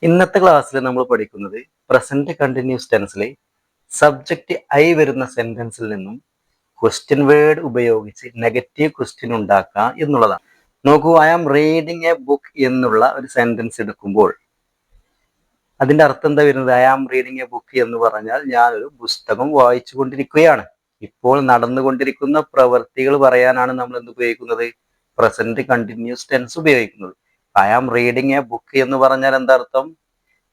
ഇന്നത്തെ ക്ലാസ്സിൽ നമ്മൾ പഠിക്കുന്നത് പ്രസന്റ് കണ്ടിന്യൂസ് ടെൻസിലെ സബ്ജക്റ്റ് ഐ വരുന്ന സെന്റൻസിൽ നിന്നും ക്വസ്റ്റ്യൻ വേർഡ് ഉപയോഗിച്ച് നെഗറ്റീവ് ക്വസ്റ്റ്യൻ ഉണ്ടാക്കുക എന്നുള്ളതാണ്. നോക്കൂ, I am reading a book എന്നുള്ള ഒരു സെന്റൻസ് എടുക്കുമ്പോൾ അതിന്റെ അർത്ഥം എന്താ വരുന്നത്? I am reading a book എന്ന് പറഞ്ഞാൽ ഞാനൊരു പുസ്തകം വായിച്ചു കൊണ്ടിരിക്കുകയാണ്. ഇപ്പോൾ നടന്നുകൊണ്ടിരിക്കുന്ന പ്രവൃത്തികൾ പറയാനാണ് നമ്മൾ എന്ത് ഉപയോഗിക്കുന്നത്? പ്രസന്റ് കണ്ടിന്യൂസ് ടെൻസ് ഉപയോഗിക്കുന്നത്. I am reading a book എന്ന് പറഞ്ഞാൽ എന്താ അർത്ഥം?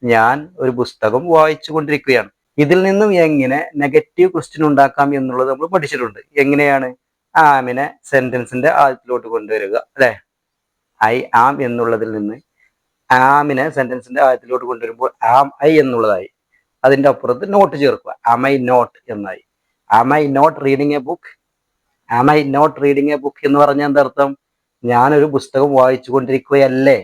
ഞാൻ ഒരു പുസ്തകം വായിച്ചു കൊണ്ടിരിക്കുകയാണ്. ഇതിൽ നിന്നും എങ്ങനെ നെഗറ്റീവ് ക്വസ്റ്റ്യൻ ഉണ്ടാക്കാം എന്നുള്ളത് നമ്മൾ പഠിച്ചിട്ടുണ്ട്. എങ്ങനെയാണ്? ആമിനെ സെന്റൻസിന്റെ ആദ്യത്തിലോട്ട് കൊണ്ടുവരിക, അല്ലെ? ഐ ആം എന്നുള്ളതിൽ നിന്ന് ആമിനെ സെന്റൻസിന്റെ ആദ്യത്തിലോട്ട് കൊണ്ടുവരുമ്പോൾ ആം ഐ എന്നുള്ളതായി. അതിന്റെ അപ്പുറത്ത് നോട്ട് ചേർക്കുക, ആം ഐ നോട്ട് എന്നായി. Am I not reading a book? Am I not reading a book എന്ന് പറഞ്ഞാൽ എന്താർത്ഥം? ഞാനൊരു പുസ്തകം വായിച്ചു കൊണ്ടിരിക്കുകയല്ലേ,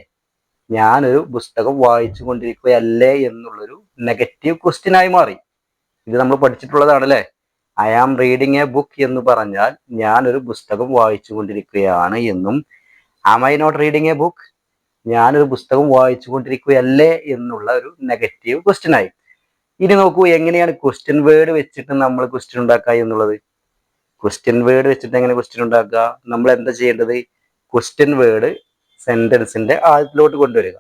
ഞാനൊരു പുസ്തകം വായിച്ചു കൊണ്ടിരിക്കുകയല്ലേ എന്നുള്ളൊരു നെഗറ്റീവ് ക്വസ്റ്റ്യൻ ആയി മാറി. ഇത് നമ്മൾ പഠിച്ചിട്ടുള്ളതാണ്, അല്ലെ? I am reading a book എന്ന് പറഞ്ഞാൽ ഞാനൊരു പുസ്തകം വായിച്ചു കൊണ്ടിരിക്കുകയാണ് എന്നും, am I not reading a book, ഞാനൊരു പുസ്തകം വായിച്ചു കൊണ്ടിരിക്കുകയല്ലേ എന്നുള്ള ഒരു നെഗറ്റീവ് ക്വസ്റ്റ്യൻ ആയി. ഇനി നോക്കൂ, എങ്ങനെയാണ് ക്വസ്റ്റ്യൻ വേർഡ് വെച്ചിട്ട് നമ്മൾ ക്വസ്റ്റ്യൻ ഉണ്ടാക്കുക എന്നുള്ളത്. ക്വസ്റ്റ്യൻ വേർഡ് വെച്ചിട്ട് എങ്ങനെ ക്വസ്റ്റ്യൻ ഉണ്ടാക്കുക? നമ്മൾ എന്താ ചെയ്യേണ്ടത്? ക്വസ്റ്റ്യൻ വേർഡ് സെന്റൻസിന്റെ ആദ്യത്തിലോട്ട് കൊണ്ടുവരിക.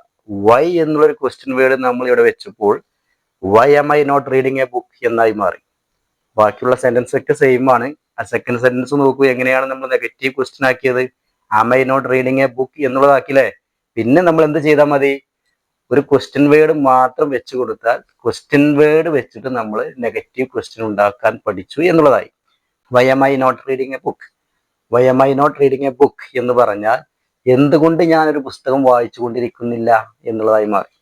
വൈ എന്നുള്ളൊരു ക്വസ്റ്റ്യൻ വേർഡ് നമ്മൾ ഇവിടെ വെച്ചപ്പോൾ why am I not reading a book എന്നായി മാറി. ബാക്കിയുള്ള സെന്റൻസ് ഒക്കെ സെയിം ആണ്. ആ സെക്കൻഡ് സെന്റൻസ് നോക്കൂ, എങ്ങനെയാണ് നമ്മൾ നെഗറ്റീവ് ക്വസ്റ്റ്യൻ ആക്കിയത്? Am I not reading a book എന്നുള്ളതാക്കില്ലേ. പിന്നെ നമ്മൾ എന്ത് ചെയ്താൽ മതി? ഒരു ക്വസ്റ്റ്യൻ വേർഡ് മാത്രം വെച്ച് കൊടുത്താൽ ക്വസ്റ്റ്യൻ വേർഡ് വെച്ചിട്ട് നമ്മൾ നെഗറ്റീവ് ക്വസ്റ്റ്യൻ ഉണ്ടാക്കാൻ പഠിച്ചു എന്നുള്ളതായി. Why am I not reading a book? Why am I not reading a book എന്ന് പറഞ്ഞാൽ എന്തുകൊണ്ട് ഞാനൊരു പുസ്തകം വായിച്ചു കൊണ്ടിരിക്കുന്നില്ല എന്നുള്ളതായി മാറി.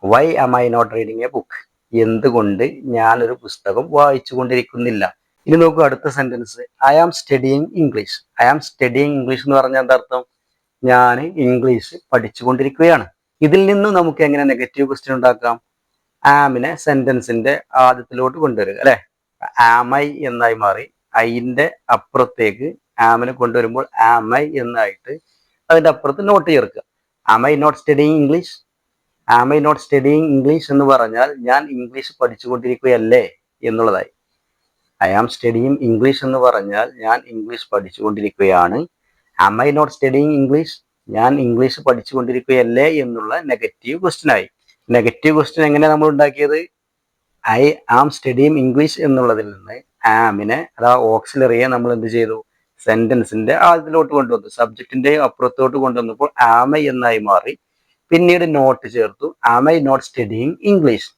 Why am I not reading a book? എന്തുകൊണ്ട് ഞാനൊരു പുസ്തകം വായിച്ചു കൊണ്ടിരിക്കുന്നില്ല. ഇനി നോക്കൂ അടുത്ത sentence, I am studying English. I am studying English എന്ന് പറഞ്ഞാൽ എന്താ അർത്ഥം? ഞാൻ ഇംഗ്ലീഷ് പഠിച്ചുകൊണ്ടിരിക്കുകയാണ്. ഇതിൽ നിന്ന് നമുക്ക് എങ്ങനെ നെഗറ്റീവ് ക്വസ്റ്റ്യൻ ഉണ്ടാക്കാം? ആമിനെ സെന്റൻസിന്റെ ആദ്യത്തിലോട്ട് കൊണ്ടുവരിക, അല്ലെ? ആം ഐ എന്നായി മാറി. ഐന്റെ അപ്പുറത്തേക്ക് ആമിനെ കൊണ്ടുവരുമ്പോൾ ആം ഐ എന്നായിട്ട് അതിന്റെ അപ്പുറത്ത് നോട്ട് ചേർക്കുക. Am I not studying English? Am I not studying English എന്ന് പറഞ്ഞാൽ ഞാൻ ഇംഗ്ലീഷ് പഠിച്ചുകൊണ്ടിരിക്കുകയല്ലേ എന്നുള്ളതായി. ഐ ആം സ്റ്റഡിയിങ് ഇംഗ്ലീഷ് എന്ന് പറഞ്ഞാൽ ഞാൻ ഇംഗ്ലീഷ് പഠിച്ചുകൊണ്ടിരിക്കുകയാണ്. Am I not studying English? ഞാൻ ഇംഗ്ലീഷ് പഠിച്ചുകൊണ്ടിരിക്കുകയല്ലേ എന്നുള്ള നെഗറ്റീവ് ക്വസ്റ്റ്യൻ ആയി. നെഗറ്റീവ് ക്വസ്റ്റ്യൻ എങ്ങനെയാണ് നമ്മൾ ഉണ്ടാക്കിയത്? ഐ ആം സ്റ്റഡിയിങ് ഇംഗ്ലീഷ് എന്നുള്ളതിൽ നിന്ന് ആമിനെ, അതാ ഓക്സിലറിയെ നമ്മൾ എന്ത് ചെയ്തു? സെന്റൻസിന്റെ ആദ്യത്തിലോട്ട് കൊണ്ടുവന്നു. സബ്ജക്റ്റിന്റെ അപ്പുറത്തോട്ട് കൊണ്ടുവന്നപ്പോൾ ആം ഐ എന്നായി മാറി. പിന്നീട് നോട്ട് ചേർത്തു, am I not studying English?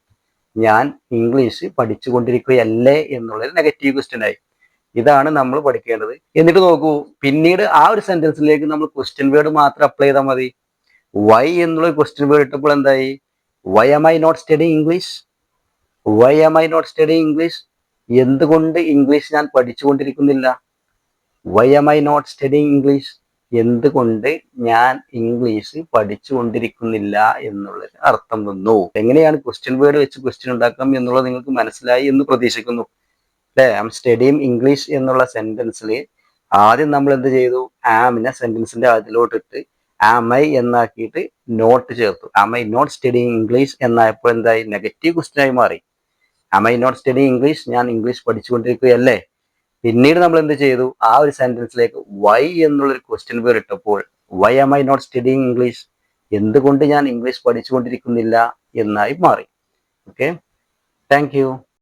ഞാൻ ഇംഗ്ലീഷ് പഠിച്ചുകൊണ്ടിരിക്കുകയല്ലേ എന്നുള്ളൊരു നെഗറ്റീവ് ക്വസ്റ്റ്യൻ ആയി. ഇതാണ് നമ്മൾ പഠിക്കേണ്ടത്. എന്നിട്ട് നോക്കൂ, പിന്നീട് ആ ഒരു സെന്റൻസിലേക്ക് നമ്മൾ ക്വസ്റ്റ്യൻ വേർഡ് മാത്രം അപ്ലൈ ചെയ്താൽ മതി. വൈ എന്നുള്ള ക്വസ്റ്റ്യൻ വേർഡ് ഇട്ടപ്പോൾ എന്തായി? Why am I not studying English? Why am I not studying English? എന്തുകൊണ്ട് ഇംഗ്ലീഷ് ഞാൻ പഠിച്ചുകൊണ്ടിരിക്കുന്നില്ല? Why am I not studying English? എന്തുകൊണ്ട് ഞാൻ ഇംഗ്ലീഷ് പഠിച്ചുകൊണ്ടിരിക്കുന്നില്ല എന്നുള്ളത് അർത്ഥം വന്നു. എങ്ങനെയാണ് ക്വസ്റ്റ്യൻ വേർഡ് വെച്ച് ക്വസ്റ്റ്യൻ ഉണ്ടാക്കാം എന്നുള്ളത് നിങ്ങൾക്ക് മനസ്സിലായി എന്ന് പ്രതീക്ഷിക്കുന്നു, അല്ലെ? ഐ ആം സ്റ്റഡിയിങ് ഇംഗ്ലീഷ് എന്നുള്ള സെന്റൻസിൽ ആദ്യം നമ്മൾ എന്ത് ചെയ്തു? ആമിനെ സെന്റൻസിന്റെ ആദ്യത്തിലോട്ട് ഇട്ട് ആം ഐ എന്നാക്കിയിട്ട് നോട്ട് ചേർത്തു. Am I not studying English എന്നായപ്പോൾ എന്തായി? നെഗറ്റീവ് ക്വസ്റ്റ്യൻ ആയി മാറി. Am I not studying English? ഞാൻ ഇംഗ്ലീഷ് പഠിച്ചുകൊണ്ടിരിക്കുകയല്ലേ. പിന്നീട് നമ്മൾ എന്ത് ചെയ്തു? ആ ഒരു സെന്റൻസിലേക്ക് വൈ എന്നുള്ളൊരു ക്വസ്റ്റ്യൻ വേർഡ് ഇട്ടപ്പോൾ why am I not studying English? എന്തുകൊണ്ട് ഞാൻ ഇംഗ്ലീഷ് പഠിച്ചുകൊണ്ടിരിക്കുന്നില്ല എന്നായി മാറി. Okay, thank U.